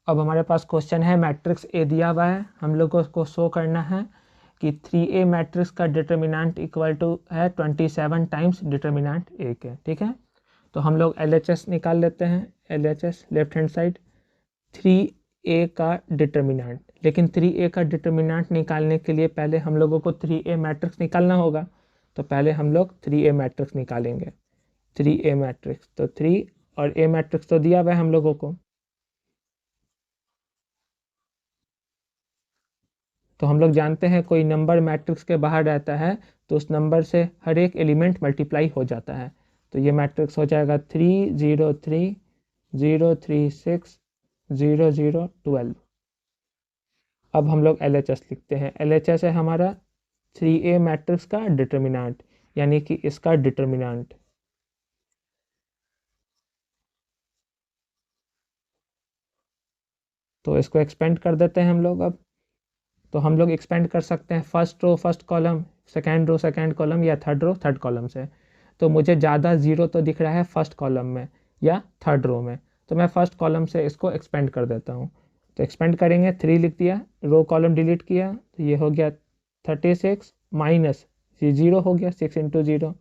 अब हमारे पास क्वेश्चन है, मैट्रिक्स ए दिया हुआ है, हम लोग को उसको शो करना है कि 3A मैट्रिक्स का डिटर्मिनेंट इक्वल टू है 27 टाइम्स डिटर्मिनेंट ए के। ठीक है, तो हम लोग LHS निकाल लेते हैं। LHS left hand side 3A का डिटर्मिनेंट, लेकिन 3A का डिटर्मिनेंट निकालने के लिए पहले हम लोगों को 3A मैट्रिक्स निकालना होगा। तो पहले हम लोग 3A मैट्रिक्स निकालेंगे। 3A मैट्रिक्स, तो 3 और A मैट्रिक्स तो दिया हुआ है हम लोगों को। तो हम लोग जानते हैं कोई नंबर मैट्रिक्स के बाहर रहता है तो उस नंबर से हर एक एलिमेंट मल्टीप्लाई हो जाता है। तो ये मैट्रिक्स हो जाएगा 3 0 3 0 3 6 0 0 12। अब हम लोग LHS लिखते हैं। LHS है हमारा 3A मैट्रिक्स का डिटर्मिनेंट, यानी कि इसका डिटर्मिनेंट। तो इसको एक्सपेंड कर देते हैं हम लोग। अब तो हम लोग एक्सपेंड कर सकते हैं first row first column, second row second column, या थर्ड रो थर्ड कॉलम से। तो मुझे ज़्यादा ज़ीरो तो दिख रहा है फर्स्ट कॉलम में या थर्ड रो में, तो मैं फर्स्ट कॉलम से इसको एक्सपेंड कर देता हूँ। तो एक्सपेंड करेंगे, 3 लिख दिया, रो कॉलम डिलीट किया, तो ये हो गया 36 माइनस ये 0 हो गया 6 इंटू 0,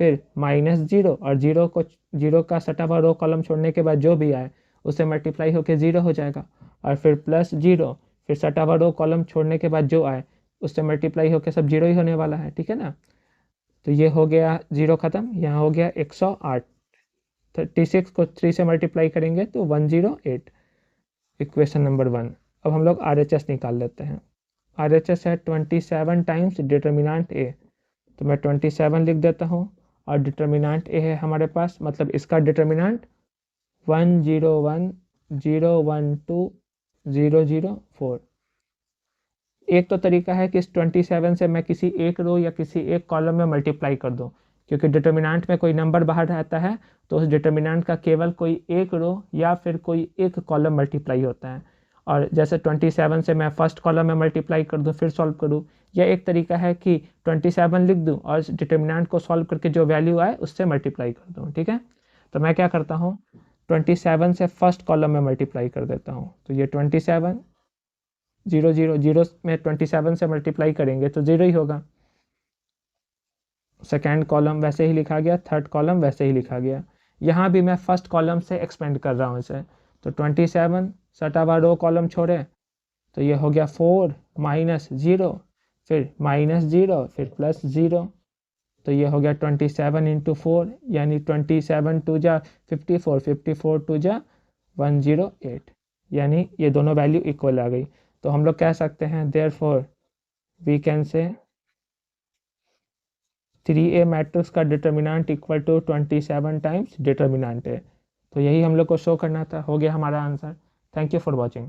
फिर माइनस 0 और 0 को 0 का सटा हुआ रो कॉलम छोड़ने के बाद जो भी आए उससे मल्टीप्लाई होकर 0 हो जाएगा, और फिर प्लस 0, फिर सटा हुआ रो कॉलम छोड़ने के बाद जो आए उससे मल्टीप्लाई होकर सब 0 ही होने वाला है। ठीक है ना, तो ये हो गया 0 ख़त्म, यहाँ हो गया 108। 36 को 3 से मल्टीप्लाई करेंगे तो 108, इक्वेशन नंबर 1। अब हम लोग RHS निकाल लेते हैं। RHS है 27 टाइम्स डिटर्मिनेंट ए, तो मैं 27 लिख देता हूँ, और डिटर्मिनेंट ए है हमारे पास, मतलब इसका डिटर्मिनेंट 101 012 004। एक तो तरीका है कि इस 27 से मैं किसी एक रो या किसी एक कॉलम में मल्टीप्लाई कर दूं, क्योंकि डिटर्मिनेंट में कोई नंबर बाहर रहता है तो उस डिटर्मिनेंट का केवल कोई एक रो या फिर कोई एक कॉलम मल्टीप्लाई होता है। और जैसे 27 से मैं फर्स्ट कॉलम में मल्टीप्लाई कर दूं फिर सॉल्व करूं, या एक तरीका है कि 27 लिख दूं और डिटर्मिनेंट को सॉल्व करके जो वैल्यू आए उससे मल्टीप्लाई कर दूं। ठीक है, तो मैं क्या करता हूँ, 27 से फर्स्ट कॉलम में मल्टीप्लाई कर देता हूँ। तो ये 27 0 0 0 में 27 से मल्टीप्लाई करेंगे तो 0 ही होगा। सेकेंड कॉलम वैसे ही लिखा गया, थर्ड कॉलम वैसे ही लिखा गया। यहाँ भी मैं फर्स्ट कॉलम से एक्सपेंड कर रहा हूँ इसे। तो 27 सटा हुआ रो कॉलम छोड़े तो ये हो गया 4 माइनस 0, फिर माइनस 0, फिर प्लस 0, तो ये हो गया 27 इंटू 4, यानी 27 टू जा 54, 54 टू जा 108, यानी ये दोनों वैल्यू इक्वल आ गई। तो हम लोग कह सकते हैं therefore we can say 3A matrix का determinant equal to 27 times determinant है। तो यही हम लोग को शो करना था, हो गया हमारा answer. Thank you for watching.